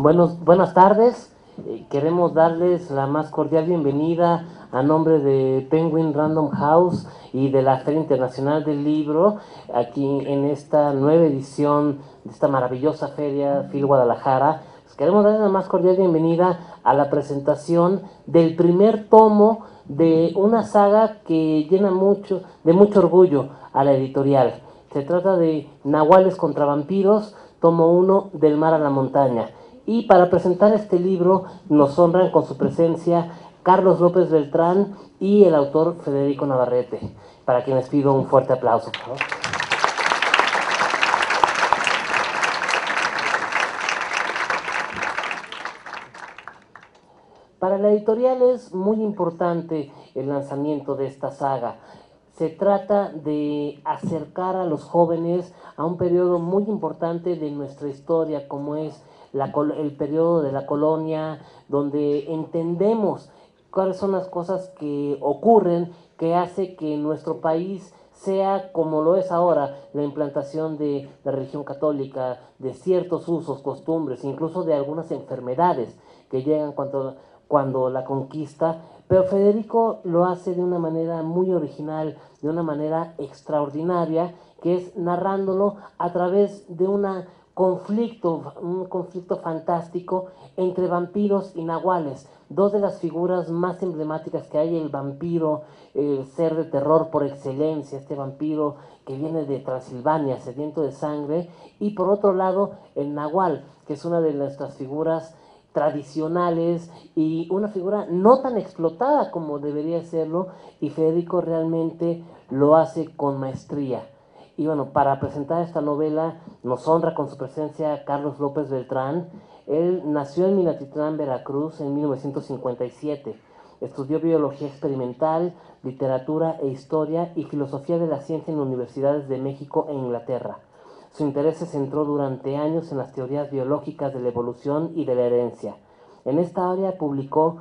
Buenas tardes. Queremos darles la más cordial bienvenida a nombre de Penguin Random House y de la Feria Internacional del Libro, aquí en esta nueva edición de esta maravillosa feria FIL Guadalajara. Queremos darles la más cordial bienvenida a la presentación del primer tomo de una saga que llena de mucho orgullo a la editorial. Se trata de Nahuales contra Vampiros, tomo 1, Del mar a la montaña. Y para presentar este libro nos honran con su presencia Carlos López Beltrán y el autor Federico Navarrete, para quienes pido un fuerte aplauso, por favor. Para la editorial es muy importante el lanzamiento de esta saga. Se trata de acercar a los jóvenes a un periodo muy importante de nuestra historia, como es el periodo de la colonia, donde entendemos cuáles son las cosas que ocurren, que hace que nuestro país sea como lo es ahora, la implantación de la religión católica, de ciertos usos, costumbres, incluso de algunas enfermedades que llegan cuando la conquista. Pero Federico lo hace de una manera muy original, de una manera extraordinaria, que es narrándolo a través de un conflicto fantástico entre vampiros y nahuales, dos de las figuras más emblemáticas que hay: el vampiro, el ser de terror por excelencia, este vampiro que viene de Transilvania, sediento de sangre, y por otro lado el nahual, que es una de nuestras figuras tradicionales y una figura no tan explotada como debería serlo, y Federico realmente lo hace con maestría. Y bueno, para presentar esta novela nos honra con su presencia Carlos López Beltrán. Él nació en Minatitlán, Veracruz, en 1957. Estudió biología experimental, literatura e historia y filosofía de la ciencia en universidades de México e Inglaterra. Su interés se centró durante años en las teorías biológicas de la evolución y de la herencia. En esta área publicó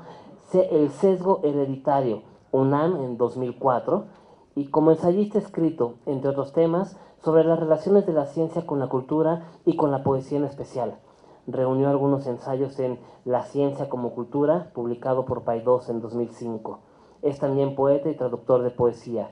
El sesgo hereditario, UNAM, en 2004, y como ensayista escrito, entre otros temas, sobre las relaciones de la ciencia con la cultura y con la poesía en especial. Reunió algunos ensayos en La ciencia como cultura, publicado por Paidós en 2005. Es también poeta y traductor de poesía.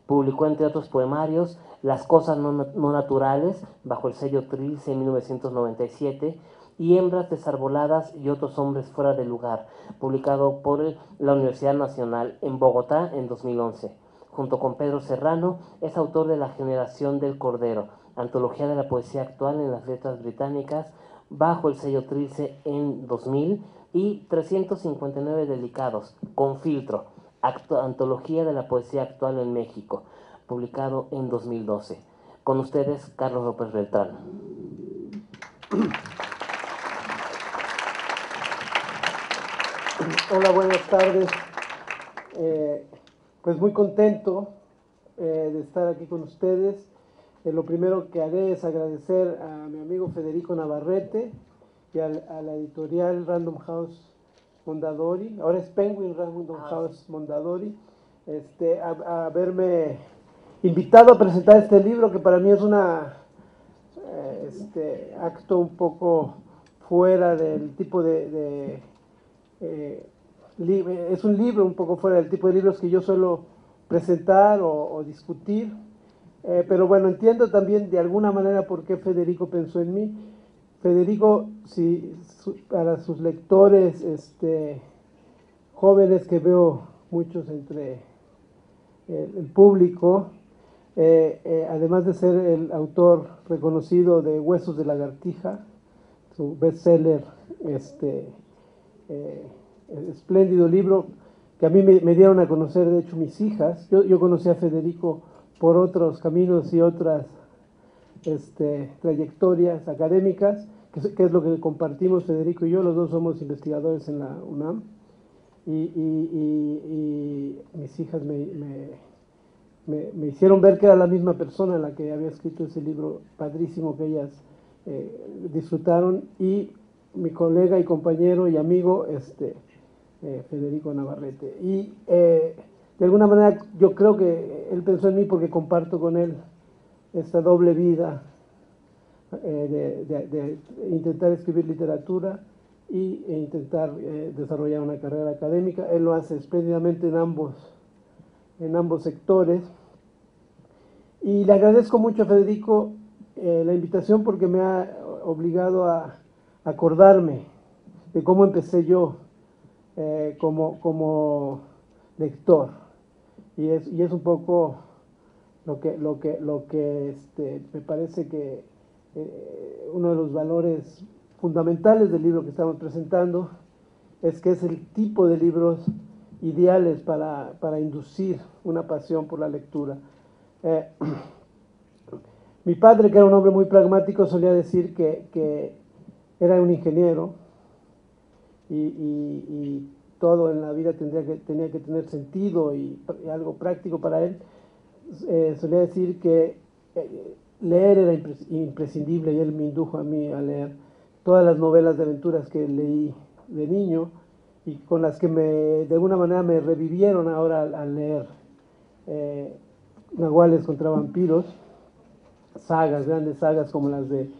Publicó, entre otros poemarios, Las cosas no naturales, bajo el sello Trilce en 1997, y Hembras desarboladas y otros hombres fuera de lugar, publicado por la Universidad Nacional en Bogotá en 2011. Junto con Pedro Serrano, es autor de La generación del Cordero, antología de la poesía actual en las letras británicas, bajo el sello Trilce en 2000, y 359 dedicados, con filtro, antología de la poesía actual en México, publicado en 2012. Con ustedes, Carlos López Beltrán. Hola, buenas tardes. Pues muy contento de estar aquí con ustedes. Lo primero que haré es agradecer a mi amigo Federico Navarrete y a la editorial Random House Mondadori, ahora es Penguin Random House Mondadori, haberme invitado a presentar este libro, que para mí es acto un poco fuera del tipo es un libro un poco fuera del tipo de libros que yo suelo presentar o discutir, pero bueno, entiendo también de alguna manera por qué Federico pensó en mí. Federico, para sus lectores jóvenes, que veo muchos entre el público, además de ser el autor reconocido de Huesos de Lagartija, su bestseller, espléndido libro que a mí me dieron a conocer, de hecho, mis hijas. Yo conocí a Federico por otros caminos y otras trayectorias académicas, que es lo que compartimos Federico y yo. Los dos somos investigadores en la UNAM, y mis hijas me hicieron ver que era la misma persona la que había escrito ese libro padrísimo que ellas disfrutaron, y mi colega y compañero y amigo Federico Navarrete. Y de alguna manera yo creo que él pensó en mí porque comparto con él esta doble vida de intentar escribir literatura e intentar desarrollar una carrera académica. Él lo hace espléndidamente en ambos sectores. Y le agradezco mucho a Federico la invitación porque me ha obligado a acordarme de cómo empecé yo como lector. Y es un poco lo que me parece que uno de los valores fundamentales del libro que estamos presentando es que es el tipo de libros ideales para inducir una pasión por la lectura. Mi padre, que era un hombre muy pragmático, solía decir que era un ingeniero y todo en la vida tenía que tener sentido y algo práctico para él. Solía decir que leer era imprescindible y él me indujo a mí a leer todas las novelas de aventuras que leí de niño y con las que de alguna manera me revivieron ahora al leer Nahuales contra vampiros, grandes sagas como las de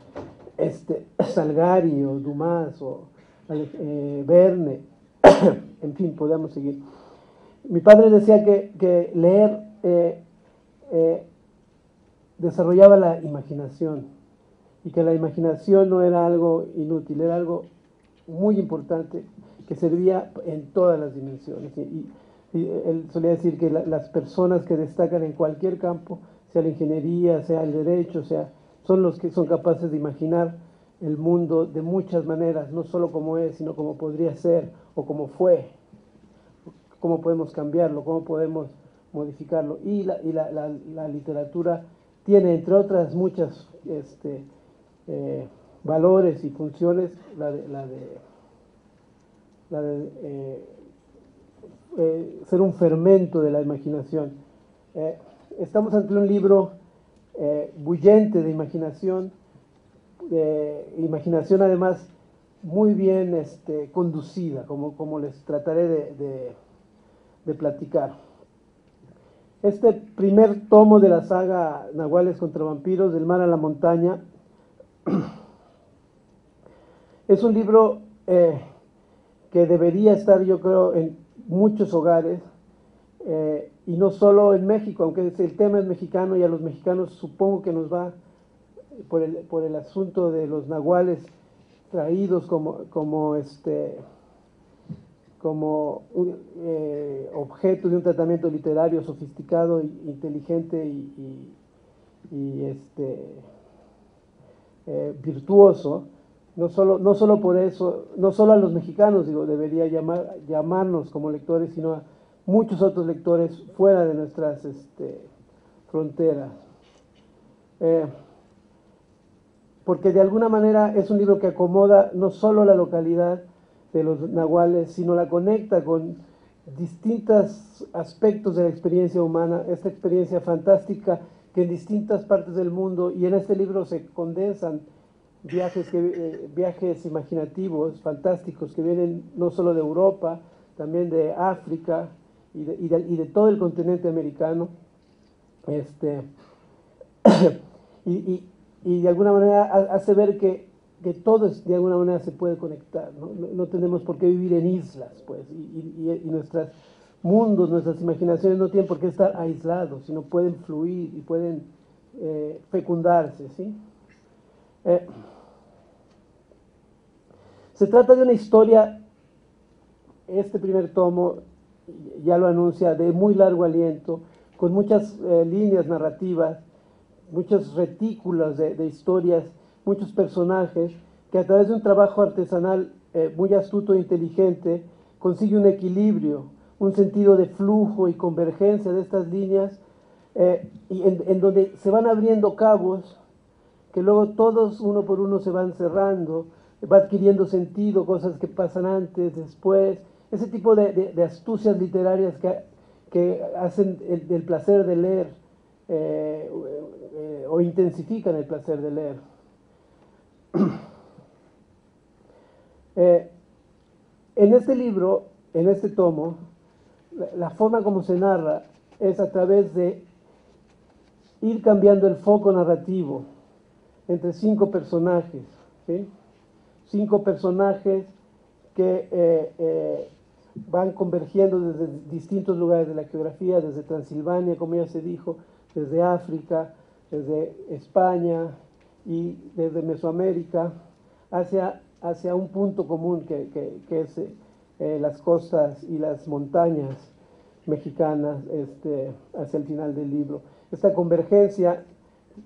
Salgari o Dumas o Verne, en fin, podemos seguir. Mi padre decía que leer desarrollaba la imaginación y que la imaginación no era algo inútil, era algo muy importante que servía en todas las dimensiones. Y él solía decir que las personas que destacan en cualquier campo, sea la ingeniería, sea el derecho, son los que son capaces de imaginar el mundo de muchas maneras, no solo como es, sino como podría ser o como fue, cómo podemos cambiarlo, cómo podemos modificarlo. Y la literatura tiene, entre otras muchas valores y funciones, ser un fermento de la imaginación. Estamos ante un libro bullente de imaginación además muy bien conducida, como les trataré de platicar. Este primer tomo de la saga Nahuales contra vampiros, del mar a la montaña, es un libro que debería estar, yo creo, en muchos hogares, y no solo en México, aunque el tema es mexicano y a los mexicanos supongo que nos va por el asunto de los nahuales traídos como objeto de un tratamiento literario sofisticado, inteligente y virtuoso. No solo por eso, no solo a los mexicanos, debería llamarnos como lectores, sino a muchos otros lectores fuera de nuestras fronteras. Porque de alguna manera es un libro que acomoda no solo la localidad de los nahuales, sino la conecta con distintos aspectos de la experiencia humana, esta experiencia fantástica que en distintas partes del mundo, y en este libro se condensan viajes imaginativos, fantásticos, que vienen no solo de Europa, también de África y de todo el continente americano. Y de alguna manera hace ver que todo de alguna manera se puede conectar, no tenemos por qué vivir en islas, pues, y nuestros mundos, nuestras imaginaciones no tienen por qué estar aislados, sino pueden fluir y pueden fecundarse, ¿sí? Se trata de una historia, este primer tomo ya lo anuncia, de muy largo aliento, con muchas líneas narrativas, muchos retículos de historias, muchos personajes, que a través de un trabajo artesanal muy astuto e inteligente consigue un equilibrio, un sentido de flujo y convergencia de estas líneas, y en donde se van abriendo cabos que luego todos uno por uno se van cerrando, va adquiriendo sentido, cosas que pasan antes, después, ese tipo de astucias literarias que hacen el placer de leer, o intensifican el placer de leer. En este libro, en este tomo, la forma como se narra es a través de ir cambiando el foco narrativo entre 5 personajes, ¿sí? 5 personajes que van convergiendo desde distintos lugares de la geografía, desde Transilvania, como ya se dijo, desde África, desde España y desde Mesoamérica, hacia un punto común que es las costas y las montañas mexicanas hacia el final del libro. Esta convergencia,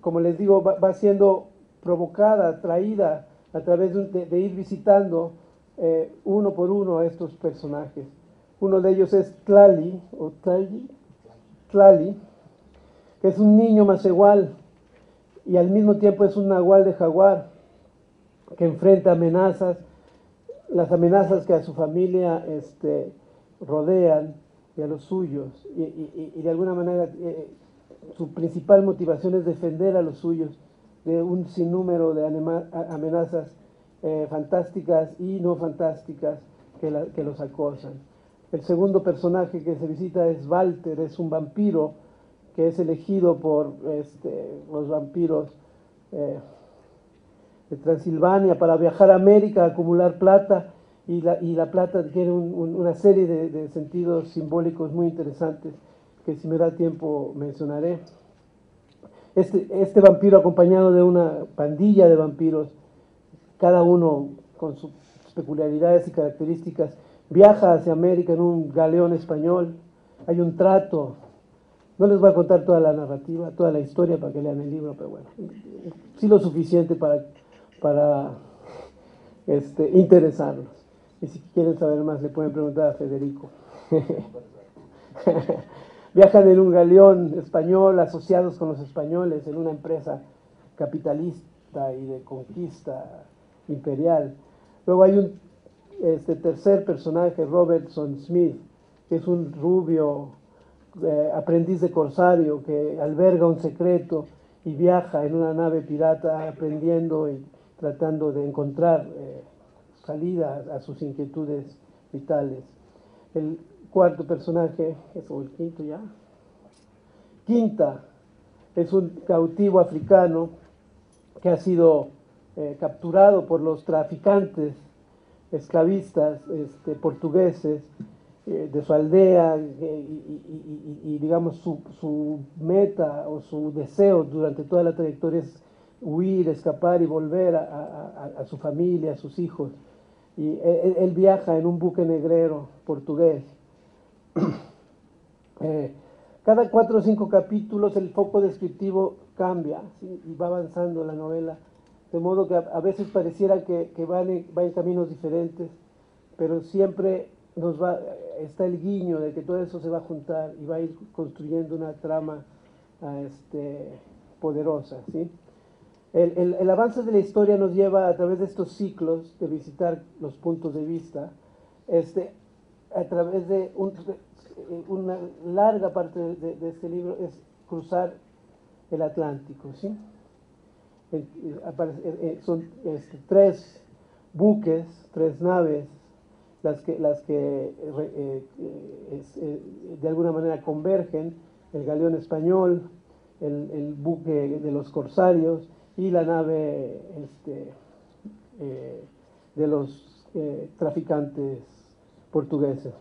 como les digo, va siendo provocada, traída a través de ir visitando uno por uno a estos personajes. Uno de ellos es Tlali, que es un niño macehual y al mismo tiempo es un nahual de jaguar que enfrenta amenazas, las amenazas que a su familia rodean y a los suyos, y de alguna manera su principal motivación es defender a los suyos de un sinnúmero de amenazas fantásticas y no fantásticas que los acosan. El segundo personaje que se visita es Walter, es un vampiro que es elegido por los vampiros de Transilvania para viajar a América, a acumular plata, y la plata tiene una serie de sentidos simbólicos muy interesantes que si me da tiempo mencionaré. Este vampiro, acompañado de una pandilla de vampiros, cada uno con sus peculiaridades y características, viaja hacia América en un galeón español. Hay un trato. No les voy a contar toda la narrativa, toda la historia para que lean el libro, pero bueno, sí lo suficiente para interesarlos. Y si quieren saber más, le pueden preguntar a Federico. Viajan en un galeón español, asociados con los españoles, en una empresa capitalista y de conquista imperial. Luego hay un tercer personaje, Robertson Smith, que es un rubio aprendiz de corsario que alberga un secreto y viaja en una nave pirata aprendiendo y tratando de encontrar salida a sus inquietudes vitales. El cuarto personaje, o el quinto ya, Quinta, es un cautivo africano que ha sido capturado por los traficantes esclavistas portugueses de su aldea y digamos su meta o su deseo durante toda la trayectoria es huir, escapar y volver a su familia, a sus hijos. Y él viaja en un buque negrero portugués. Cada 4 o 5 capítulos el foco descriptivo cambia, ¿sí? Y va avanzando la novela, de modo que a veces pareciera que va en caminos diferentes, pero siempre está el guiño de que todo eso se va a juntar y va a ir construyendo una trama poderosa, ¿sí? El avance de la historia nos lleva a través de estos ciclos de visitar los puntos de vista, a través de una larga parte de este libro es cruzar el Atlántico, ¿sí? Son 3 buques, 3 naves, las que de alguna manera convergen: el galeón español, el buque de los corsarios y la nave de los traficantes portugueses.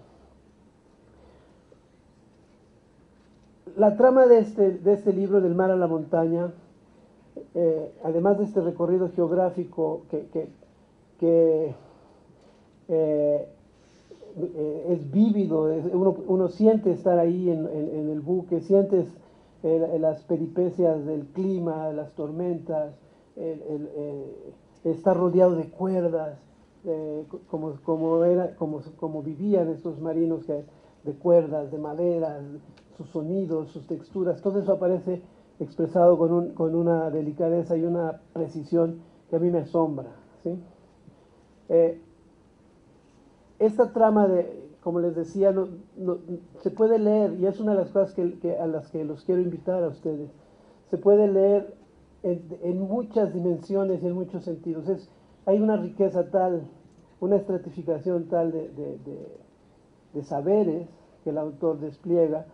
La trama de este libro, Del mar a la montaña, además de este recorrido geográfico que es vívido, uno siente estar ahí en el buque, sientes las peripecias del clima, las tormentas, estar rodeado de cuerdas, como vivían estos marinos, de cuerdas, de madera, sus sonidos, sus texturas, todo eso aparece expresado con una delicadeza y una precisión que a mí me asombra, ¿sí? Esta trama, como les decía, se puede leer, y es una de las cosas a las que los quiero invitar a ustedes, se puede leer en muchas dimensiones y en muchos sentidos. Hay una riqueza tal, una estratificación tal de saberes que el autor despliega,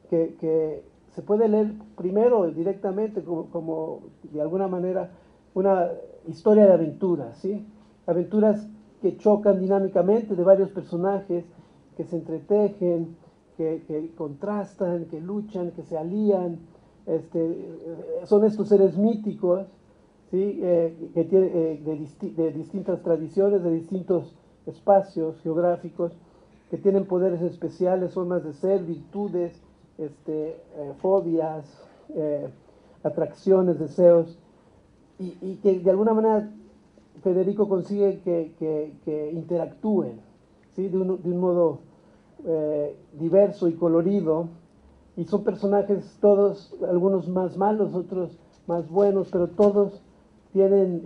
que se puede leer primero directamente como de alguna manera una historia de aventuras, ¿sí? Aventuras que chocan dinámicamente de varios personajes que se entretejen, que contrastan, que luchan, que se alían. Son estos seres míticos, ¿sí? Que tienen, de distintas tradiciones, de distintos espacios geográficos, que tienen poderes especiales, formas de ser, virtudes, fobias, atracciones, deseos, y que de alguna manera Federico consigue que interactúen, ¿sí? de un modo diverso y colorido, y son personajes todos, algunos más malos, otros más buenos, pero todos tienen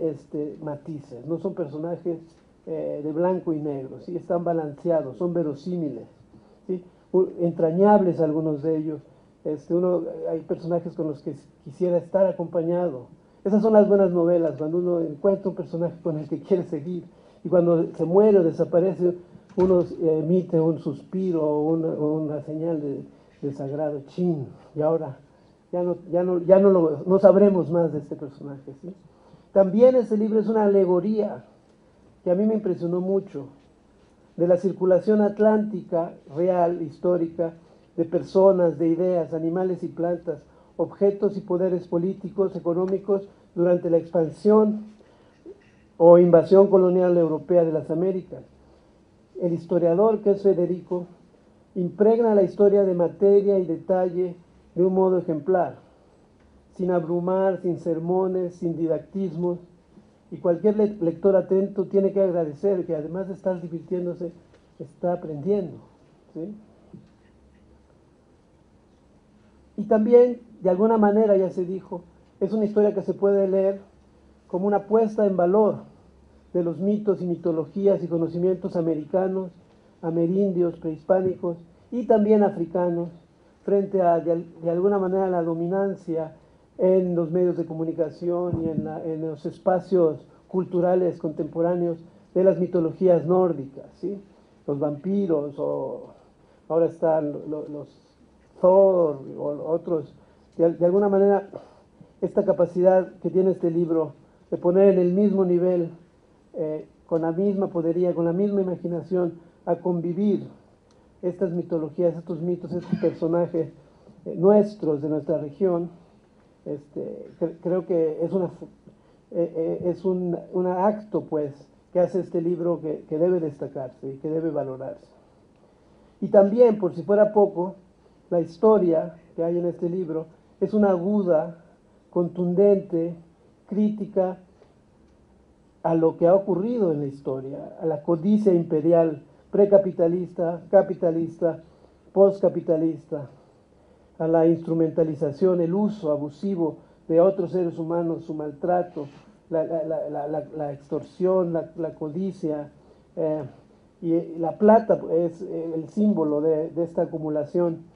matices, no son personajes de blanco y negro, ¿sí? Están balanceados, son verosímiles, ¿sí? Entrañables algunos de ellos. Hay personajes con los que quisiera estar acompañado. Esas son las buenas novelas, cuando uno encuentra un personaje con el que quiere seguir, y cuando se muere o desaparece, uno emite un suspiro o una señal de desagrado, chin, y ahora no sabremos más de este personaje, ¿sí? También ese libro es una alegoría que a mí me impresionó mucho, de la circulación atlántica, real, histórica, de personas, de ideas, animales y plantas, objetos y poderes políticos, económicos, durante la expansión o invasión colonial europea de las Américas. El historiador, que es Federico, impregna la historia de materia y detalle de un modo ejemplar, sin abrumar, sin sermones, sin didactismos, y cualquier lector atento tiene que agradecer que además de estar divirtiéndose, está aprendiendo, ¿sí? Y también, de alguna manera, ya se dijo, es una historia que se puede leer como una puesta en valor de los mitos y mitologías y conocimientos americanos, amerindios, prehispánicos y también africanos, frente a, de alguna manera, la dominancia en los medios de comunicación y en los espacios culturales contemporáneos de las mitologías nórdicas, ¿sí? Los vampiros, o ahora están los Thor o otros. De alguna manera, esta capacidad que tiene este libro de poner en el mismo nivel, con la misma podería, con la misma imaginación, a convivir estas mitologías, estos mitos, estos personajes nuestros de nuestra región, creo que es un acto, pues, que hace este libro que debe destacarse y que debe valorarse. Y también, por si fuera poco, la historia que hay en este libro es una aguda, contundente, crítica a lo que ha ocurrido en la historia, a la codicia imperial precapitalista, capitalista, postcapitalista, a la instrumentalización, el uso abusivo de otros seres humanos, su maltrato, la extorsión, la codicia, y la plata es el símbolo de esta acumulación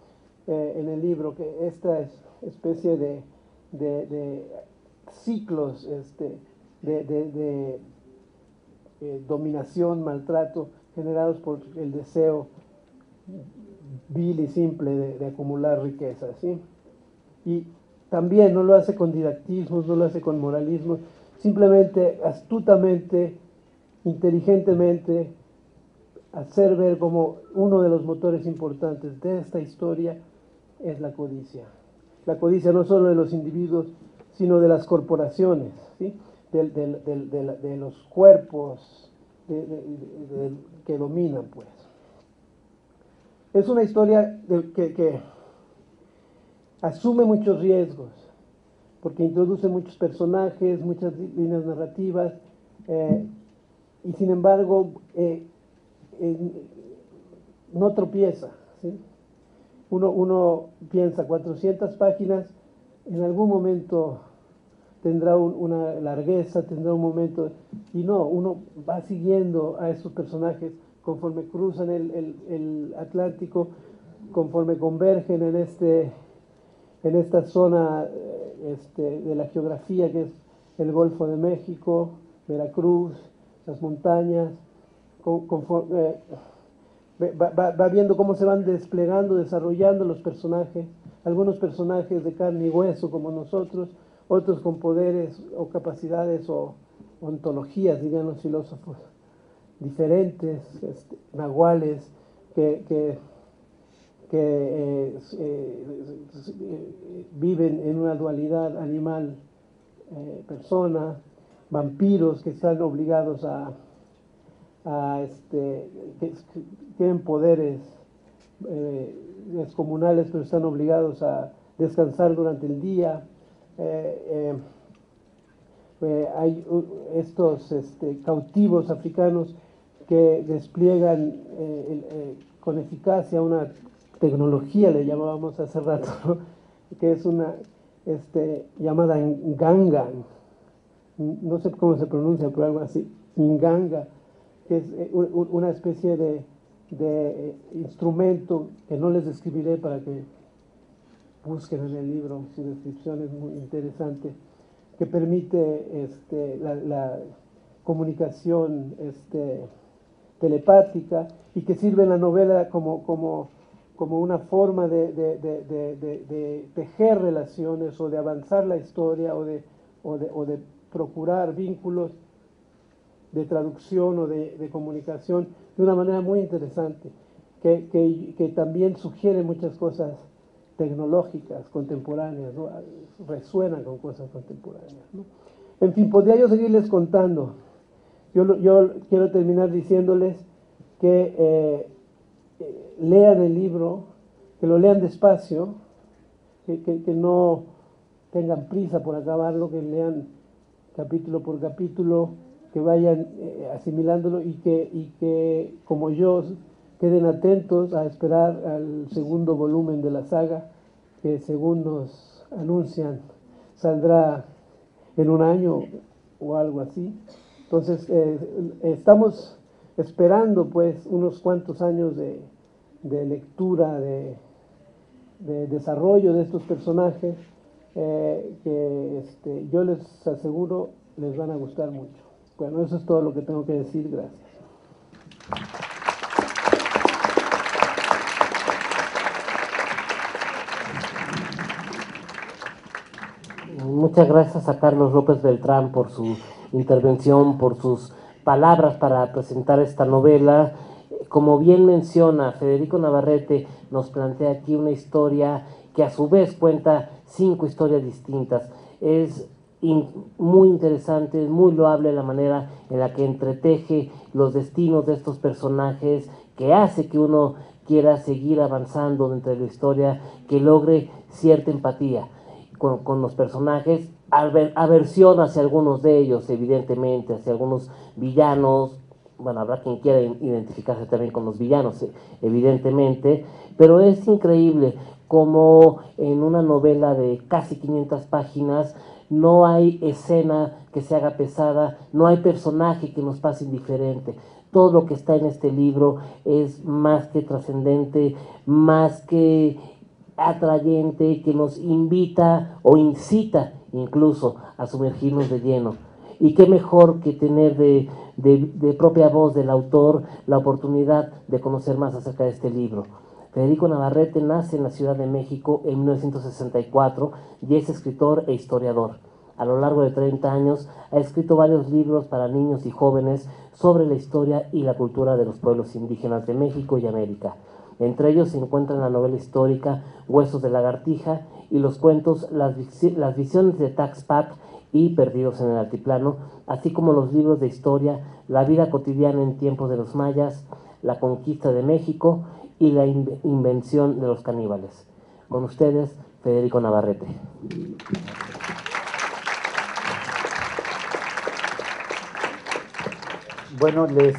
en el libro, que esta especie de ciclos de dominación, maltrato, generados por el deseo vil y simple de acumular riqueza, ¿sí? Y también no lo hace con didactismos, no lo hace con moralismos, simplemente, astutamente, inteligentemente, hacer ver como uno de los motores importantes de esta historia es la codicia. La codicia no solo de los individuos, sino de las corporaciones, ¿sí? De los cuerpos que dominan, pues. Es una historia que asume muchos riesgos, porque introduce muchos personajes, muchas líneas narrativas, y sin embargo no tropieza, ¿sí? Uno piensa, 400 páginas, en algún momento tendrá una largueza, tendrá un momento, y no, uno va siguiendo a esos personajes conforme cruzan el Atlántico, conforme convergen en esta zona de la geografía que es el Golfo de México, Veracruz, las montañas, va viendo cómo se van desplegando, desarrollando los personajes, algunos personajes de carne y hueso como nosotros, otros con poderes o capacidades o ontologías, dirían los filósofos, diferentes, nahuales, que viven en una dualidad animal-persona, vampiros que están obligados que tienen poderes descomunales, pero están obligados a descansar durante el día. Hay estos cautivos africanos que despliegan con eficacia una tecnología, le llamábamos hace rato, ¿no? Que es una llamada nganga, no sé cómo se pronuncia, pero algo así, nganga, que es una especie de instrumento que no les describiré para que busquen en el libro, su descripción es muy interesante, que permite la comunicación telepática y que sirve en la novela como una forma de tejer relaciones o de avanzar la historia o de procurar vínculos de traducción o de comunicación de una manera muy interesante, que también sugiere muchas cosas tecnológicas, contemporáneas, ¿no? Resuenan con cosas contemporáneas, ¿no? En fin, podría yo seguirles contando. Yo quiero terminar diciéndoles que lean el libro, que lo lean despacio, que no tengan prisa por acabarlo, que lean capítulo por capítulo, que vayan asimilándolo y que como yo queden atentos a esperar al segundo volumen de la saga, que según nos anuncian saldrá en un año o algo así. Entonces estamos esperando pues unos cuantos años de lectura, de desarrollo de estos personajes, que yo les aseguro les van a gustar mucho. Bueno, eso es todo lo que tengo que decir. Gracias. Muchas gracias a Carlos López Beltrán por su intervención, por sus palabras para presentar esta novela. Como bien menciona Federico Navarrete, nos plantea aquí una historia que a su vez cuenta 5 historias distintas. Es muy interesante, es muy loable la manera en la que entreteje los destinos de estos personajes, que hace que uno quiera seguir avanzando dentro de la historia, que logre cierta empatía con los personajes, aversión hacia algunos de ellos, evidentemente, hacia algunos villanos. Bueno, habrá quien quiera identificarse también con los villanos, evidentemente, pero es increíble como en una novela de casi 500 páginas no hay escena que se haga pesada, no hay personaje que nos pase indiferente. Todo lo que está en este libro es más que trascendente, más que atrayente, que nos invita o incita incluso a sumergirnos de lleno. Y qué mejor que tener de propia voz del autor la oportunidad de conocer más acerca de este libro. Federico Navarrete nace en la Ciudad de México en 1964 y es escritor e historiador. A lo largo de 30 años ha escrito varios libros para niños y jóvenes sobre la historia y la cultura de los pueblos indígenas de México y América. Entre ellos se encuentran la novela histórica Huesos de lagartija y los cuentos Las visiones de Taxpac y Perdidos en el Altiplano, así como los libros de historia La vida cotidiana en tiempos de los mayas, La conquista de México y La invención de los caníbales. Con ustedes, Federico Navarrete. Bueno, les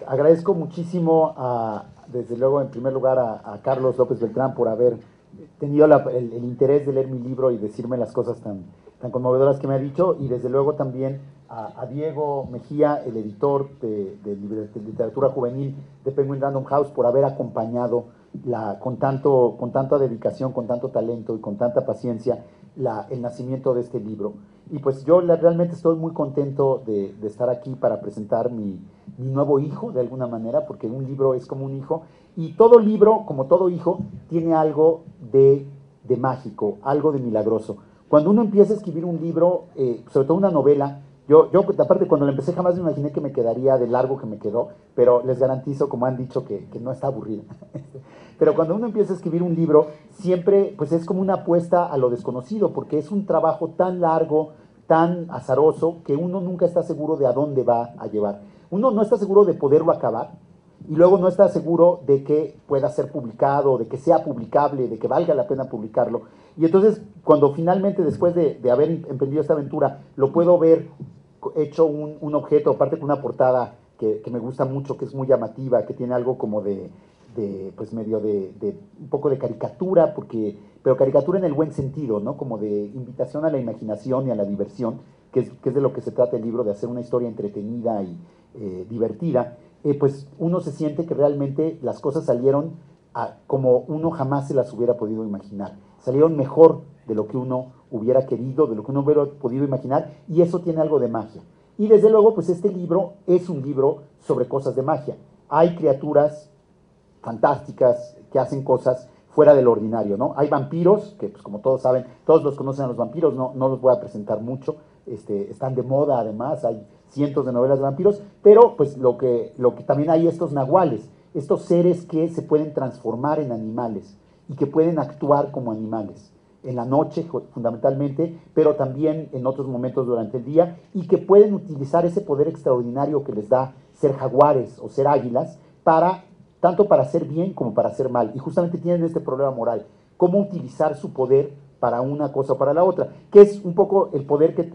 agradezco muchísimo desde luego, en primer lugar, a Carlos López Beltrán por haber tenido el interés de leer mi libro y decirme las cosas tan conmovedoras que me ha dicho, y desde luego también a Diego Mejía, el editor de literatura juvenil de Penguin Random House, por haber acompañado con tanta dedicación, con tanto talento y con tanta paciencia el nacimiento de este libro. Y pues yo realmente estoy muy contento de estar aquí para presentar mi nuevo hijo, de alguna manera, porque un libro es como un hijo, y todo libro, como todo hijo, tiene algo de mágico, algo de milagroso. Cuando uno empieza a escribir un libro, sobre todo una novela, aparte, cuando lo empecé jamás me imaginé que me quedaría de largo que me quedó, pero les garantizo, como han dicho, que no está aburrida. Pero cuando uno empieza a escribir un libro, siempre pues es como una apuesta a lo desconocido, porque es un trabajo tan largo, tan azaroso, que uno nunca está seguro de a dónde va a llevar. Uno no está seguro de poderlo acabar, y luego no está seguro de que pueda ser publicado, de que sea publicable, de que valga la pena publicarlo. Y entonces, cuando finalmente, después de haber emprendido esta aventura, lo puedo ver hecho un objeto, aparte con una portada que me gusta mucho, que es muy llamativa, que tiene algo como pues medio de un poco de caricatura, pero caricatura en el buen sentido, ¿no? Como de invitación a la imaginación y a la diversión, que es de lo que se trata el libro, de hacer una historia entretenida y divertida. Pues uno se siente que realmente las cosas salieron como uno jamás se las hubiera podido imaginar. Salieron mejor de lo que uno hubiera querido, de lo que uno hubiera podido imaginar, y eso tiene algo de magia. Y desde luego, pues este libro es un libro sobre cosas de magia. Hay criaturas fantásticas que hacen cosas fuera del ordinario, ¿no? Hay vampiros, que pues como todos saben, todos los conocen a los vampiros, no los voy a presentar mucho, están de moda además, hay cientos de novelas de vampiros, pero pues lo que también hay estos nahuales, estos seres que se pueden transformar en animales y que pueden actuar como animales, en la noche fundamentalmente, pero también en otros momentos durante el día, y que pueden utilizar ese poder extraordinario que les da ser jaguares o ser águilas, tanto para hacer bien como para hacer mal, y justamente tienen este problema moral, cómo utilizar su poder para una cosa o para la otra, que es un poco el poder que,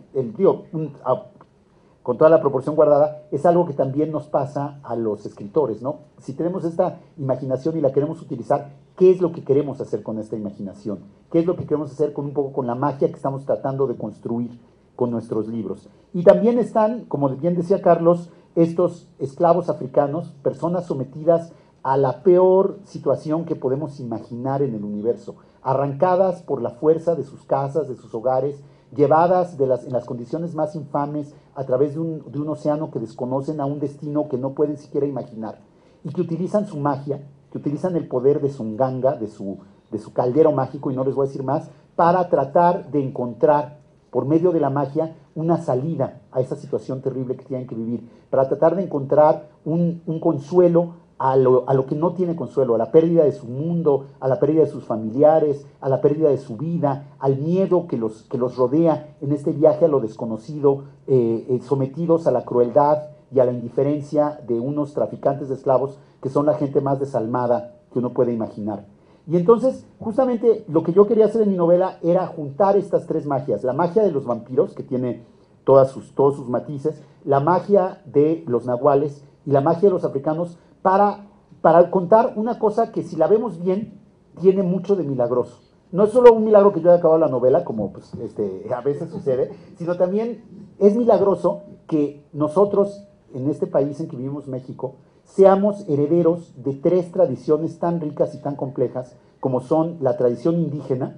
con toda la proporción guardada, es algo que también nos pasa a los escritores, ¿no? Si tenemos esta imaginación y la queremos utilizar, ¿qué es lo que queremos hacer con esta imaginación? ¿Qué es lo que queremos hacer con un poco con la magia que estamos tratando de construir con nuestros libros? Y también están, como bien decía Carlos, estos esclavos africanos, personas sometidas a la peor situación que podemos imaginar en el universo, arrancadas por la fuerza de sus casas, de sus hogares, llevadas en las condiciones más infames a través de un océano que desconocen, a un destino que no pueden siquiera imaginar, y que utilizan su magia, que utilizan el poder de su nganga, de su caldero mágico, y no les voy a decir más, para tratar de encontrar, por medio de la magia, una salida a esa situación terrible que tienen que vivir, para tratar de encontrar un consuelo a lo que no tiene consuelo, a la pérdida de su mundo, a la pérdida de sus familiares, a la pérdida de su vida, al miedo que los rodea en este viaje a lo desconocido, sometidos a la crueldad y a la indiferencia de unos traficantes de esclavos que son la gente más desalmada que uno puede imaginar. Y entonces, justamente lo que yo quería hacer en mi novela era juntar estas tres magias: la magia de los vampiros, que tiene todos sus matices, la magia de los nahuales y la magia de los africanos, para contar una cosa que, si la vemos bien, tiene mucho de milagroso. No es solo un milagro que yo haya acabado la novela, como pues, a veces sucede, sino también es milagroso que nosotros, en este país en que vivimos, México, seamos herederos de tres tradiciones tan ricas y tan complejas como son la tradición indígena,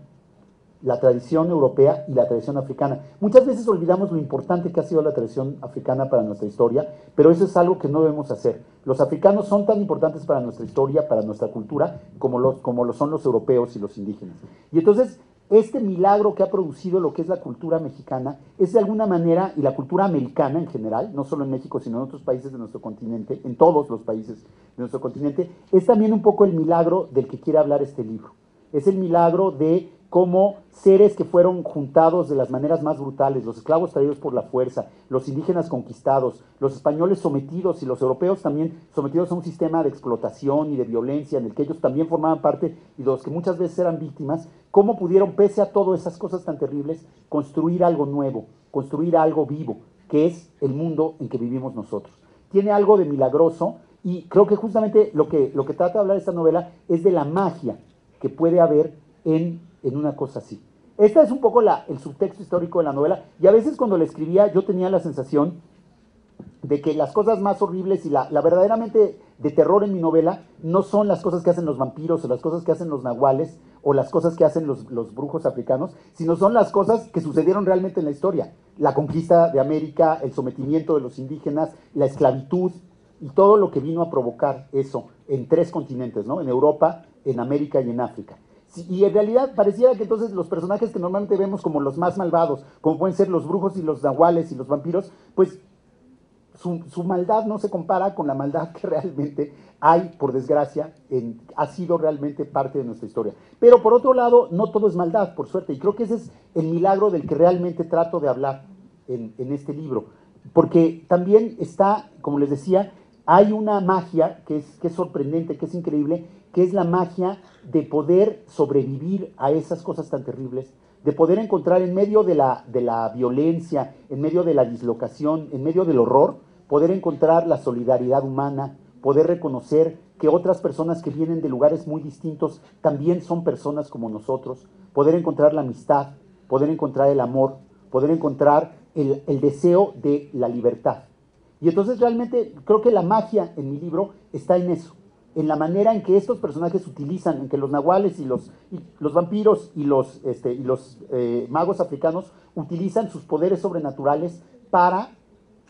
la tradición europea y la tradición africana. Muchas veces olvidamos lo importante que ha sido la tradición africana para nuestra historia, pero eso es algo que no debemos hacer. Los africanos son tan importantes para nuestra historia, para nuestra cultura, como lo son los europeos y los indígenas. Y entonces, este milagro que ha producido lo que es la cultura mexicana es de alguna manera, y la cultura americana en general, no solo en México, sino en otros países de nuestro continente, en todos los países de nuestro continente, es también un poco el milagro del que quiere hablar este libro. Es el milagro de cómo seres que fueron juntados de las maneras más brutales, los esclavos traídos por la fuerza, los indígenas conquistados, los españoles sometidos y los europeos también sometidos a un sistema de explotación y de violencia en el que ellos también formaban parte y de los que muchas veces eran víctimas, cómo pudieron, pese a todas esas cosas tan terribles, construir algo nuevo, construir algo vivo, que es el mundo en que vivimos nosotros. Tiene algo de milagroso, y creo que justamente lo que trata de hablar esta novela es de la magia que puede haber en una cosa así. Este es un poco el subtexto histórico de la novela, y a veces cuando la escribía yo tenía la sensación de que las cosas más horribles y la verdaderamente de terror en mi novela no son las cosas que hacen los vampiros o las cosas que hacen los nahuales o las cosas que hacen los brujos africanos, sino son las cosas que sucedieron realmente en la historia: la conquista de América, el sometimiento de los indígenas, la esclavitud y todo lo que vino a provocar eso en tres continentes, ¿no? En Europa, en América y en África. Sí, y en realidad pareciera que entonces los personajes que normalmente vemos como los más malvados, como pueden ser los brujos y los nahuales y los vampiros, pues su maldad no se compara con la maldad que realmente hay, por desgracia, ha sido realmente parte de nuestra historia. Pero por otro lado, no todo es maldad, por suerte, y creo que ese es el milagro del que realmente trato de hablar en este libro, porque también está, como les decía, hay una magia que es sorprendente, que es increíble, que es la magia de poder sobrevivir a esas cosas tan terribles, de poder encontrar en medio de la violencia, en medio de la dislocación, en medio del horror, poder encontrar la solidaridad humana, poder reconocer que otras personas que vienen de lugares muy distintos también son personas como nosotros, poder encontrar la amistad, poder encontrar el amor, poder encontrar el deseo de la libertad. Y entonces realmente creo que la magia en mi libro está en eso, en la manera en que estos personajes utilizan, en que los nahuales y los vampiros y los magos africanos utilizan sus poderes sobrenaturales para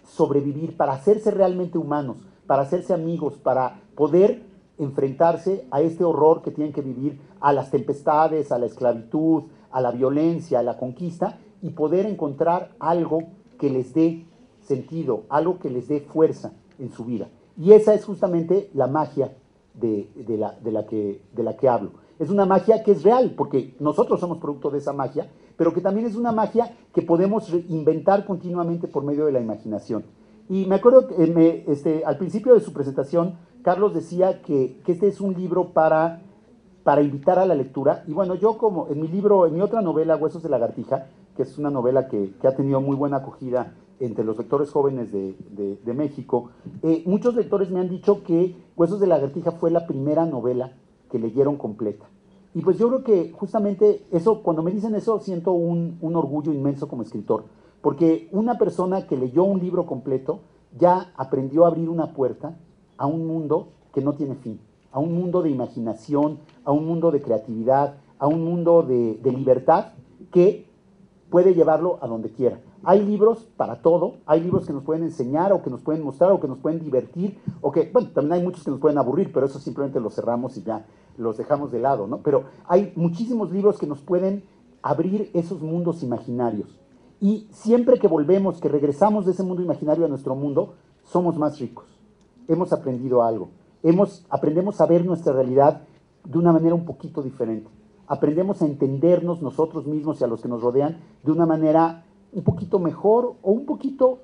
sobrevivir, para hacerse realmente humanos, para hacerse amigos, para poder enfrentarse a este horror que tienen que vivir, a las tempestades, a la esclavitud, a la violencia, a la conquista, y poder encontrar algo que les dé sentido, algo que les dé fuerza en su vida. Y esa es justamente la magia de la que hablo. Es una magia que es real, porque nosotros somos producto de esa magia, pero que también es una magia que podemos inventar continuamente por medio de la imaginación. Y me acuerdo que al principio de su presentación, Carlos decía que este es un libro para invitar a la lectura. Y bueno, yo como en mi otra novela, Huesos de Lagartija, que es una novela que ha tenido muy buena acogida entre los lectores jóvenes de México, muchos lectores me han dicho que Huesos de Lagartija fue la primera novela que leyeron completa. Y pues yo creo que justamente eso, cuando me dicen eso, siento un orgullo inmenso como escritor, porque una persona que leyó un libro completo ya aprendió a abrir una puerta a un mundo que no tiene fin, a un mundo de imaginación, a un mundo de creatividad, a un mundo de libertad que puede llevarlo a donde quiera. Hay libros para todo, hay libros que nos pueden enseñar o que nos pueden mostrar o que nos pueden divertir, o que, bueno, también hay muchos que nos pueden aburrir, pero eso simplemente los cerramos y ya los dejamos de lado, ¿no? Pero hay muchísimos libros que nos pueden abrir esos mundos imaginarios. Y siempre que volvemos, que regresamos de ese mundo imaginario a nuestro mundo, somos más ricos. Hemos aprendido algo. Aprendemos a ver nuestra realidad de una manera un poquito diferente. Aprendemos a entendernos nosotros mismos y a los que nos rodean de una manera un poquito mejor o un poquito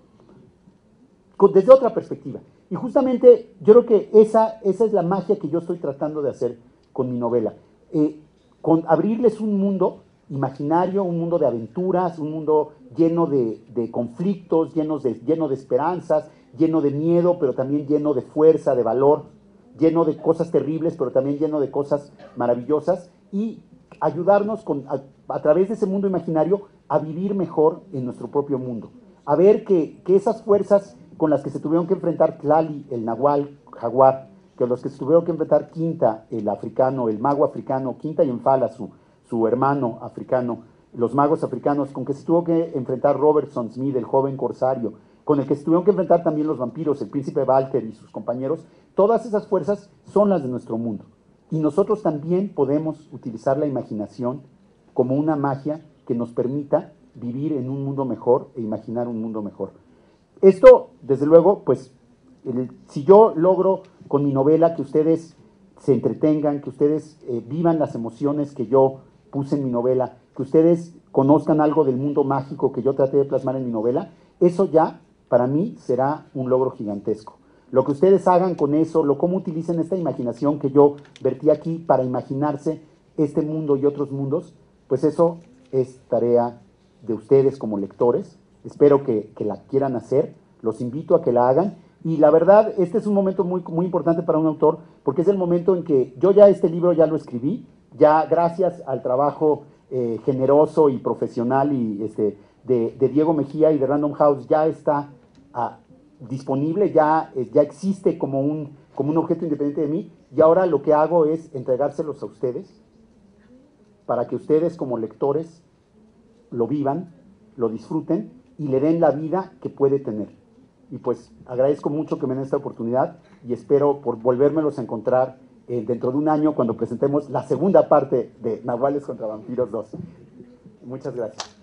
desde otra perspectiva. Y justamente yo creo que esa es la magia que yo estoy tratando de hacer con mi novela. Con abrirles un mundo imaginario, un mundo de aventuras, un mundo lleno de conflictos, lleno de esperanzas, lleno de miedo, pero también lleno de fuerza, de valor, lleno de cosas terribles, pero también lleno de cosas maravillosas, y ayudarnos a través de ese mundo imaginario a vivir mejor en nuestro propio mundo, a ver que esas fuerzas con las que se tuvieron que enfrentar Tlali, el nahual, jaguar, que los que se tuvieron que enfrentar Quinta, el africano, el mago africano, Quinta y Enfala, su hermano africano, los magos africanos, con que se tuvo que enfrentar Robertson Smith, el joven corsario, con el que se tuvieron que enfrentar también los vampiros, el príncipe Walter y sus compañeros, todas esas fuerzas son las de nuestro mundo. Y nosotros también podemos utilizar la imaginación como una magia que nos permita vivir en un mundo mejor e imaginar un mundo mejor. Esto, desde luego, pues, si yo logro con mi novela que ustedes se entretengan, que ustedes vivan las emociones que yo puse en mi novela, que ustedes conozcan algo del mundo mágico que yo traté de plasmar en mi novela, eso ya, para mí, será un logro gigantesco. Lo que ustedes hagan con eso, cómo utilicen esta imaginación que yo vertí aquí para imaginarse este mundo y otros mundos, pues eso es tarea de ustedes como lectores. Espero que la quieran hacer, los invito a que la hagan. Y la verdad, este es un momento muy, muy importante para un autor, porque es el momento en que yo ya este libro ya lo escribí, ya gracias al trabajo generoso y profesional de Diego Mejía y de Random House, ya está disponible, ya existe como un objeto independiente de mí, y ahora lo que hago es entregárselos a ustedes, para que ustedes como lectores lo vivan, lo disfruten y le den la vida que puede tener. Y pues agradezco mucho que me den esta oportunidad y espero por volvérmelos a encontrar dentro de un año cuando presentemos la segunda parte de Nahuales contra Vampiros 2. Muchas gracias.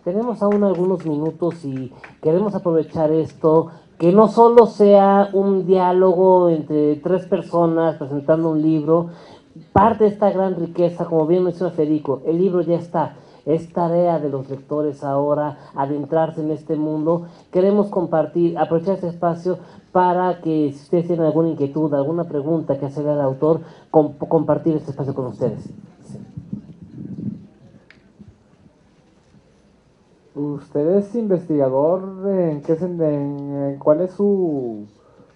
Tenemos aún algunos minutos y queremos aprovechar esto, que no solo sea un diálogo entre tres personas presentando un libro, parte de esta gran riqueza, como bien menciona Federico, el libro ya está, es tarea de los lectores ahora adentrarse en este mundo. Queremos compartir, aprovechar este espacio para que si ustedes tienen alguna inquietud, alguna pregunta que hacerle al autor, compartir este espacio con ustedes. ¿Usted es investigador? ¿En qué cuál es su,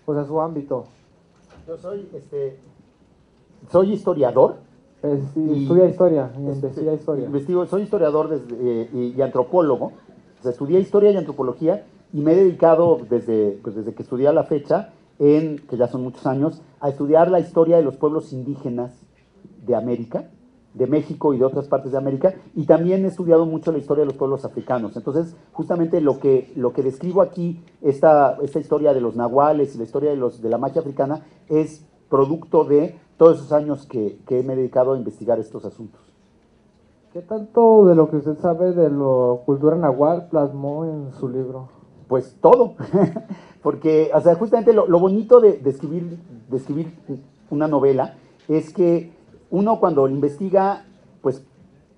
o sea, su ámbito? Yo soy historiador. Estudia historia, investiga historia. Soy historiador y antropólogo. O sea, estudié historia y antropología y me he dedicado desde que estudié a la fecha, que ya son muchos años, a estudiar la historia de los pueblos indígenas de América, de México y de otras partes de América, y también he estudiado mucho la historia de los pueblos africanos. Entonces, justamente lo que describo aquí, esta historia de los nahuales y la historia de la magia africana, es producto de todos esos años que me he dedicado a investigar estos asuntos. ¿Qué tanto de lo que usted sabe de la cultura nahual plasmó en su libro? Pues todo, porque, o sea, justamente lo bonito de escribir una novela es que uno cuando investiga, pues,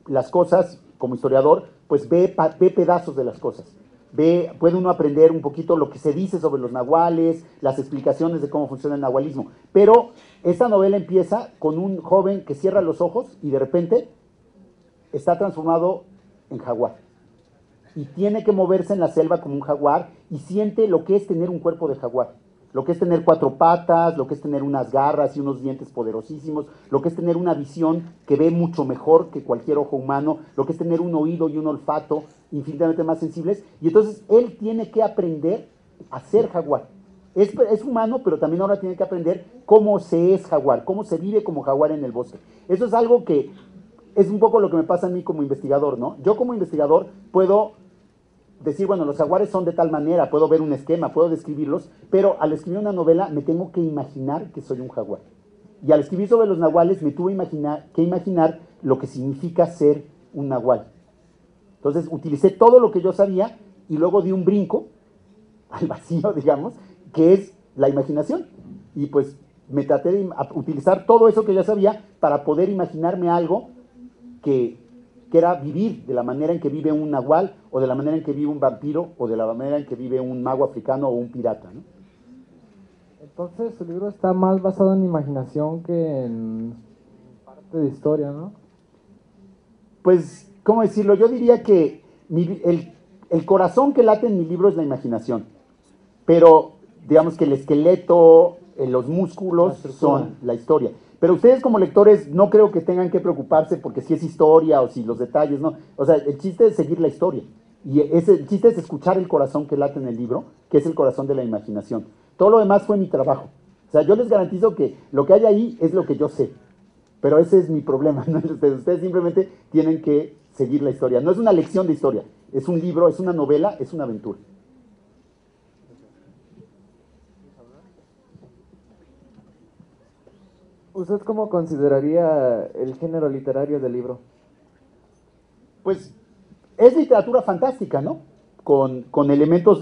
las cosas como historiador, pues ve pedazos de las cosas. Puede uno aprender un poquito lo que se dice sobre los nahuales, las explicaciones de cómo funciona el nahualismo. Pero esta novela empieza con un joven que cierra los ojos y de repente está transformado en jaguar. Y tiene que moverse en la selva como un jaguar y siente lo que es tener un cuerpo de jaguar. Lo que es tener 4 patas, lo que es tener unas garras y unos dientes poderosísimos, lo que es tener una visión que ve mucho mejor que cualquier ojo humano, lo que es tener un oído y un olfato infinitamente más sensibles. Y entonces él tiene que aprender a ser jaguar. Es humano, pero también ahora tiene que aprender cómo se es jaguar, cómo se vive como jaguar en el bosque. Eso es algo que es un poco lo que me pasa a mí como investigador, ¿no? Yo como investigador puedo decir, bueno, los jaguares son de tal manera, puedo ver un esquema, puedo describirlos, pero al escribir una novela me tengo que imaginar que soy un jaguar. Y al escribir sobre los nahuales me tuve que imaginar lo que significa ser un nahual. Entonces utilicé todo lo que yo sabía y luego di un brinco al vacío, digamos, que es la imaginación. Y pues me traté de utilizar todo eso que ya sabía para poder imaginarme algo que era vivir de la manera en que vive un nahual, o de la manera en que vive un vampiro, o de la manera en que vive un mago africano o un pirata, ¿no? Entonces su libro está más basado en imaginación que en parte de historia, ¿no? Pues, ¿cómo decirlo? Yo diría que el corazón que late en mi libro es la imaginación, pero digamos que el esqueleto, los músculos son la historia. Pero ustedes como lectores no creo que tengan que preocuparse porque si es historia o si los detalles, no. O sea, el chiste es seguir la historia. Y el chiste es escuchar el corazón que late en el libro, que es el corazón de la imaginación. Todo lo demás fue mi trabajo. O sea, yo les garantizo que lo que hay ahí es lo que yo sé. Pero ese es mi problema, no es ustedes. Ustedes simplemente tienen que seguir la historia. No es una lección de historia, es un libro, es una novela, es una aventura. ¿Usted cómo consideraría el género literario del libro? Pues es literatura fantástica, ¿no? Con elementos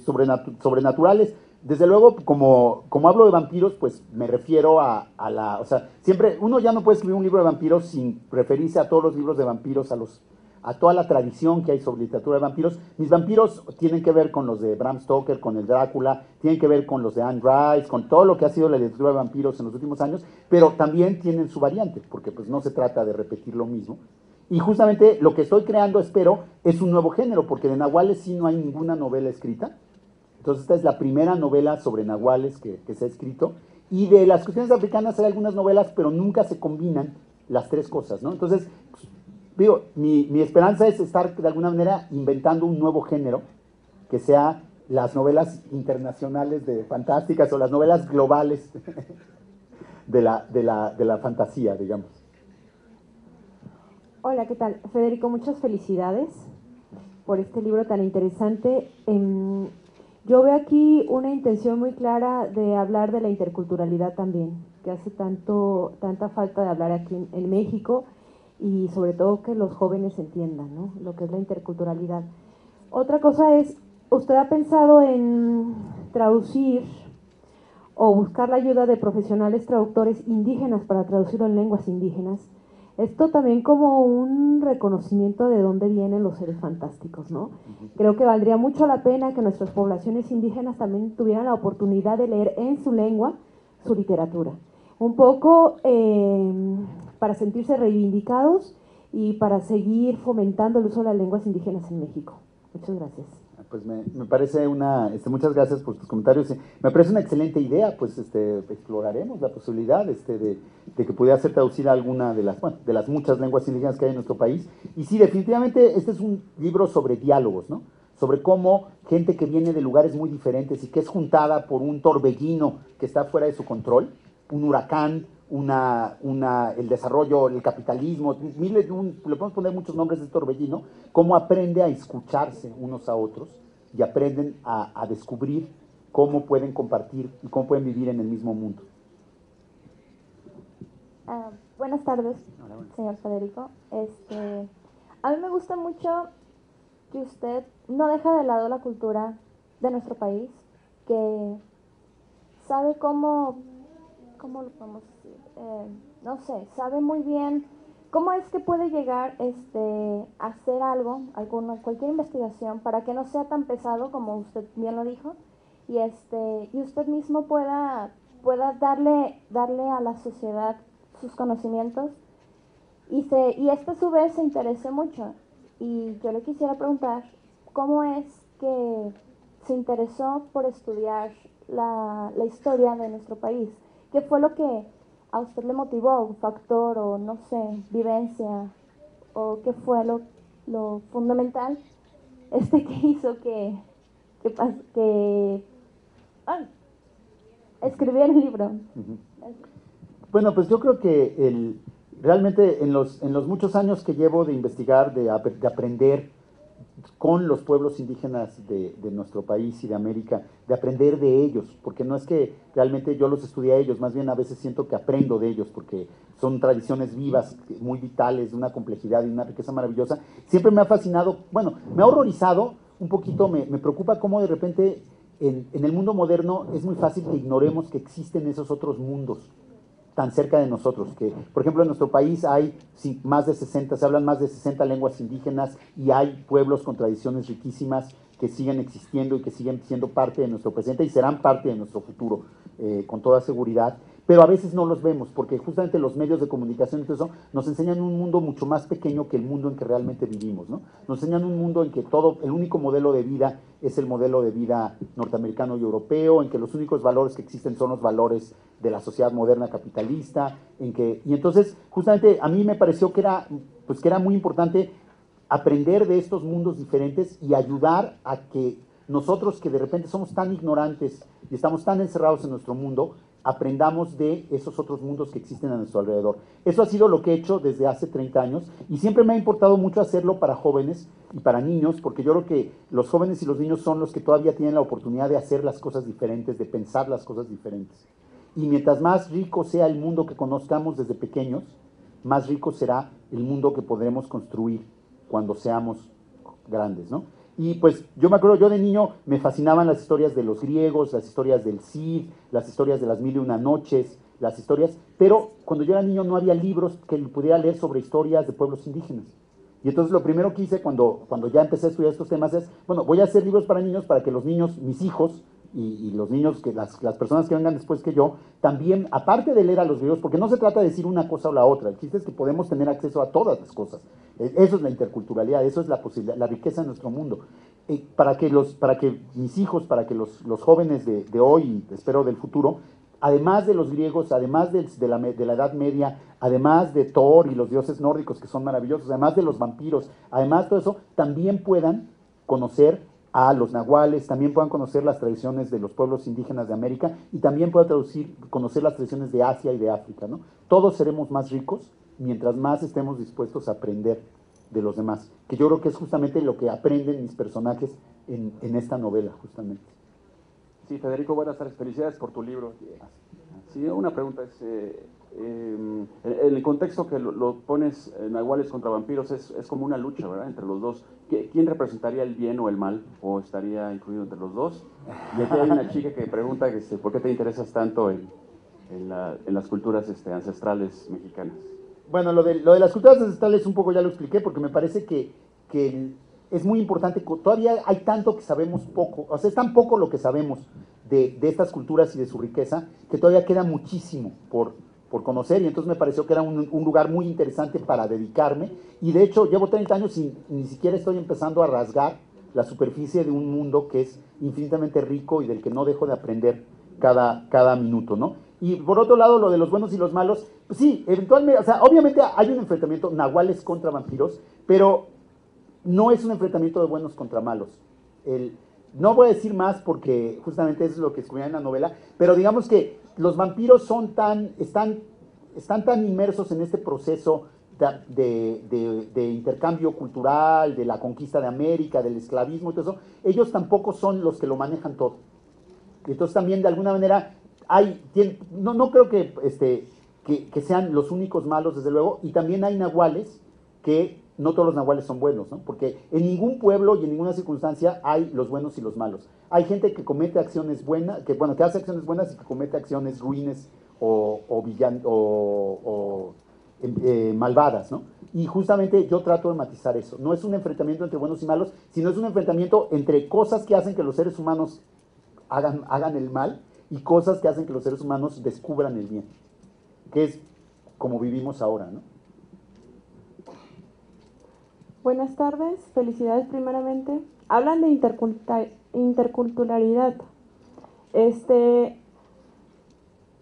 sobrenaturales. Desde luego, como hablo de vampiros, pues me refiero a la... O sea, siempre, uno ya no puede escribir un libro de vampiros sin referirse a todos los libros de vampiros, a toda la tradición que hay sobre literatura de vampiros. Mis vampiros tienen que ver con los de Bram Stoker, con el Drácula, tienen que ver con los de Anne Rice, con todo lo que ha sido la literatura de vampiros en los últimos años, pero también tienen su variante, porque pues no se trata de repetir lo mismo. Y justamente lo que estoy creando, espero, es un nuevo género, porque de nahuales sí no hay ninguna novela escrita. Entonces esta es la primera novela sobre nahuales que se ha escrito. Y de las cuestiones africanas hay algunas novelas, pero nunca se combinan las tres cosas, ¿no? Entonces, digo, mi esperanza es estar de alguna manera inventando un nuevo género, que sea las novelas internacionales de fantásticas o las novelas globales de la fantasía, digamos. Hola, ¿qué tal? Federico, muchas felicidades. por este libro tan interesante. Yo veo aquí una intención muy clara de hablar de la interculturalidad también, que hace tanta falta de hablar aquí en México, y sobre todo que los jóvenes entiendan, ¿no?, lo que es la interculturalidad. Otra cosa es, ¿usted ha pensado en traducir o buscar la ayuda de profesionales traductores indígenas para traducirlo en lenguas indígenas? Esto también como un reconocimiento de dónde vienen los seres fantásticos, ¿no? Creo que valdría mucho la pena que nuestras poblaciones indígenas también tuvieran la oportunidad de leer en su lengua su literatura. Un poco para sentirse reivindicados y para seguir fomentando el uso de las lenguas indígenas en México. Muchas gracias. Pues me parece muchas gracias por tus comentarios. Me parece una excelente idea, pues exploraremos la posibilidad de que pudiera ser traducida alguna de las muchas lenguas indígenas que hay en nuestro país. Y sí, definitivamente este es un libro sobre diálogos, ¿no? Sobre cómo gente que viene de lugares muy diferentes y que es juntada por un torbellino que está fuera de su control, un huracán, el desarrollo, el capitalismo, le podemos poner muchos nombres de torbellino, cómo aprende a escucharse unos a otros y aprenden a descubrir cómo pueden compartir y cómo pueden vivir en el mismo mundo. Buenas tardes, señor Federico. A mí me gusta mucho que usted no deja de lado la cultura de nuestro país, que sabe ¿cómo lo podemos decir? No sé, sabe muy bien cómo es que puede llegar a hacer cualquier investigación para que no sea tan pesado como usted bien lo dijo, y usted mismo pueda darle a la sociedad sus conocimientos, y a su vez se interese mucho. Y yo le quisiera preguntar, ¿cómo es que se interesó por estudiar la historia de nuestro país? ¿Qué fue lo que a usted le motivó? ¿Un factor o, no sé, vivencia? ¿O qué fue lo fundamental que hizo que escribiera el libro? Bueno, pues yo creo que realmente en los muchos años que llevo de investigar, de aprender con los pueblos indígenas de nuestro país y de América, de aprender de ellos, porque no es que realmente yo los estudié a ellos, más bien a veces siento que aprendo de ellos, porque son tradiciones vivas, muy vitales, de una complejidad y una riqueza maravillosa. Siempre me ha fascinado, bueno, me ha horrorizado un poquito, me preocupa cómo de repente en el mundo moderno es muy fácil que ignoremos que existen esos otros mundos tan cerca de nosotros, que por ejemplo en nuestro país hay se hablan más de 60 lenguas indígenas y hay pueblos con tradiciones riquísimas que siguen existiendo y que siguen siendo parte de nuestro presente y serán parte de nuestro futuro, con toda seguridad, pero a veces no los vemos, porque justamente los medios de comunicación y todo eso nos enseñan un mundo mucho más pequeño que el mundo en que realmente vivimos, ¿no? Nos enseñan un mundo en que el único modelo de vida es el modelo de vida norteamericano y europeo, en que los únicos valores que existen son los valores de la sociedad moderna capitalista, y entonces justamente a mí me pareció que era muy importante aprender de estos mundos diferentes y ayudar a que nosotros, que de repente somos tan ignorantes y estamos tan encerrados en nuestro mundo, aprendamos de esos otros mundos que existen a nuestro alrededor. Eso ha sido lo que he hecho desde hace 30 años y siempre me ha importado mucho hacerlo para jóvenes y para niños, porque yo creo que los jóvenes y los niños son los que todavía tienen la oportunidad de hacer las cosas diferentes, de pensar las cosas diferentes. Y mientras más rico sea el mundo que conozcamos desde pequeños, más rico será el mundo que podremos construir cuando seamos grandes, ¿no? Y pues yo me acuerdo, yo de niño me fascinaban las historias de los griegos, las historias del Cid, las historias de las 1001 noches, las historias, pero cuando yo era niño no había libros que pudiera leer sobre historias de pueblos indígenas. Y entonces lo primero que hice cuando ya empecé a estudiar estos temas es, bueno, voy a hacer libros para niños para que los niños, mis hijos, y los niños, las personas que vengan después que yo, también, aparte de leer a los griegos, porque no se trata de decir una cosa o la otra, el chiste es que podemos tener acceso a todas las cosas. Eso es la interculturalidad, eso es la posibilidad, la riqueza de nuestro mundo. Para que mis hijos, para que los jóvenes de hoy, y espero del futuro, además de los griegos, además de la Edad Media, además de Thor y los dioses nórdicos que son maravillosos, además de los vampiros, además de todo eso, también puedan conocer a los nahuales, también puedan conocer las tradiciones de los pueblos indígenas de América y también puedan conocer las tradiciones de Asia y de África, ¿no? Todos seremos más ricos mientras más estemos dispuestos a aprender de los demás, que yo creo que es justamente lo que aprenden mis personajes en esta novela, justamente. Sí, Federico, buenas tardes. Felicidades por tu libro. Sí, una pregunta es, en el contexto que lo pones, Nahuales contra vampiros, es como una lucha, ¿verdad?, entre los dos. ¿Quién representaría el bien o el mal? ¿O estaría incluido entre los dos? Y aquí hay una chica que pregunta ¿por qué te interesas tanto en las culturas ancestrales mexicanas? Bueno, lo de las culturas ancestrales un poco ya lo expliqué, porque me parece que es muy importante. Todavía hay tanto que sabemos poco, o sea, es tan poco lo que sabemos de estas culturas y de su riqueza, que todavía queda muchísimo por conocer, y entonces me pareció que era un lugar muy interesante para dedicarme, y de hecho llevo 30 años y ni siquiera estoy empezando a rasgar la superficie de un mundo que es infinitamente rico y del que no dejo de aprender cada minuto, ¿no? Y por otro lado, lo de los buenos y los malos, pues sí, eventualmente, o sea, obviamente hay un enfrentamiento nahuales contra vampiros, pero no es un enfrentamiento de buenos contra malos. No voy a decir más porque justamente eso es lo que escribí en la novela, pero digamos que los vampiros están tan inmersos en este proceso de intercambio cultural, de la conquista de América, del esclavismo y todo eso. Ellos tampoco son los que lo manejan todo. Y entonces también de alguna manera no creo que sean los únicos malos, desde luego, y también hay nahuales que no todos los nahuales son buenos, ¿no? Porque en ningún pueblo y en ninguna circunstancia hay los buenos y los malos. Hay gente que comete acciones buenas, que hace acciones buenas y que comete acciones ruines o malvadas, ¿no? Y justamente yo trato de matizar eso. No es un enfrentamiento entre buenos y malos, sino es un enfrentamiento entre cosas que hacen que los seres humanos hagan el mal y cosas que hacen que los seres humanos descubran el bien, que es como vivimos ahora, ¿no? Buenas tardes, felicidades primeramente. Hablan de interculturalidad.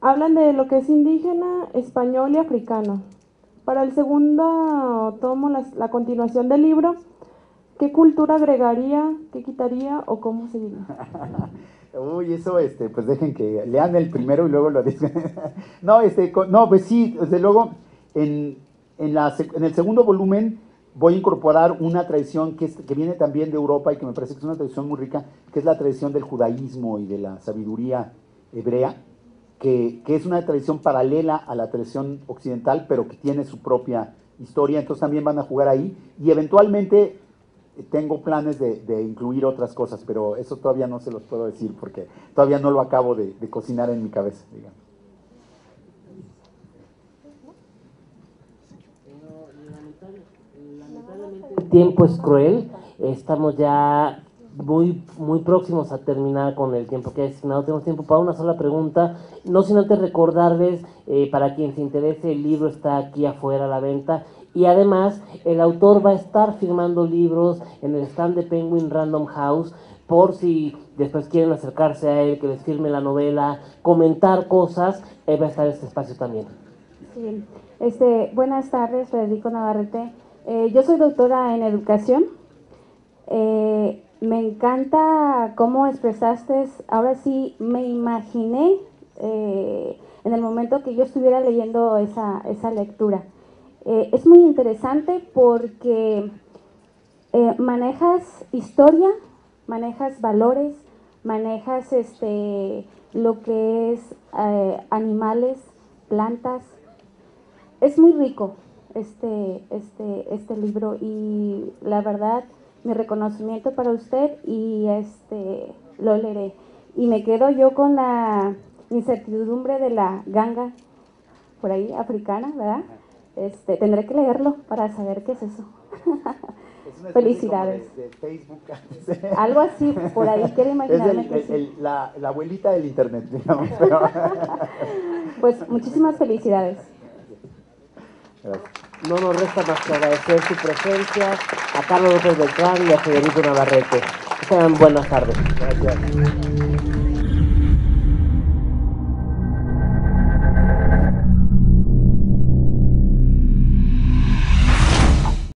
Hablan de lo que es indígena, español y africano. Para el segundo tomo, la continuación del libro, ¿qué cultura agregaría, qué quitaría o cómo seguiría? Uy, eso, pues dejen que lean el primero y luego lo dicen. No, pues sí, desde luego, en el segundo volumen voy a incorporar una tradición que viene también de Europa y que me parece que es una tradición muy rica, que es la tradición del judaísmo y de la sabiduría hebrea, que es una tradición paralela a la tradición occidental, pero que tiene su propia historia. Entonces también van a jugar ahí, y eventualmente tengo planes de incluir otras cosas, pero eso todavía no se los puedo decir porque todavía no lo acabo de cocinar en mi cabeza, digamos. El tiempo es cruel, estamos ya muy próximos a terminar con el tiempo que he asignado. Tenemos tiempo para una sola pregunta, no sin antes recordarles, para quien se interese, el libro está aquí afuera a la venta, y además el autor va a estar firmando libros en el stand de Penguin Random House, por si después quieren acercarse a él, que les firme la novela, comentar cosas, va a estar este espacio también. Sí. Buenas tardes, Federico Navarrete. Yo soy doctora en educación. Me encanta cómo expresaste, ahora sí me imaginé en el momento que yo estuviera leyendo esa lectura. Es muy interesante porque manejas historia, manejas valores, manejas lo que es animales, plantas. Es muy rico este libro, y la verdad, mi reconocimiento para usted, y lo leeré. Y me quedo yo con la incertidumbre de la ganga por ahí africana, ¿verdad? Tendré que leerlo para saber qué es eso. Es felicidades. De Facebook. Algo así, por ahí quiero imaginarme que sí. La abuelita del internet, digamos. Pero... Pues muchísimas felicidades. Gracias. No nos resta más que agradecer su presencia a Carlos López Beltrán y a Federico Navarrete. Que tengan buenas tardes. Gracias.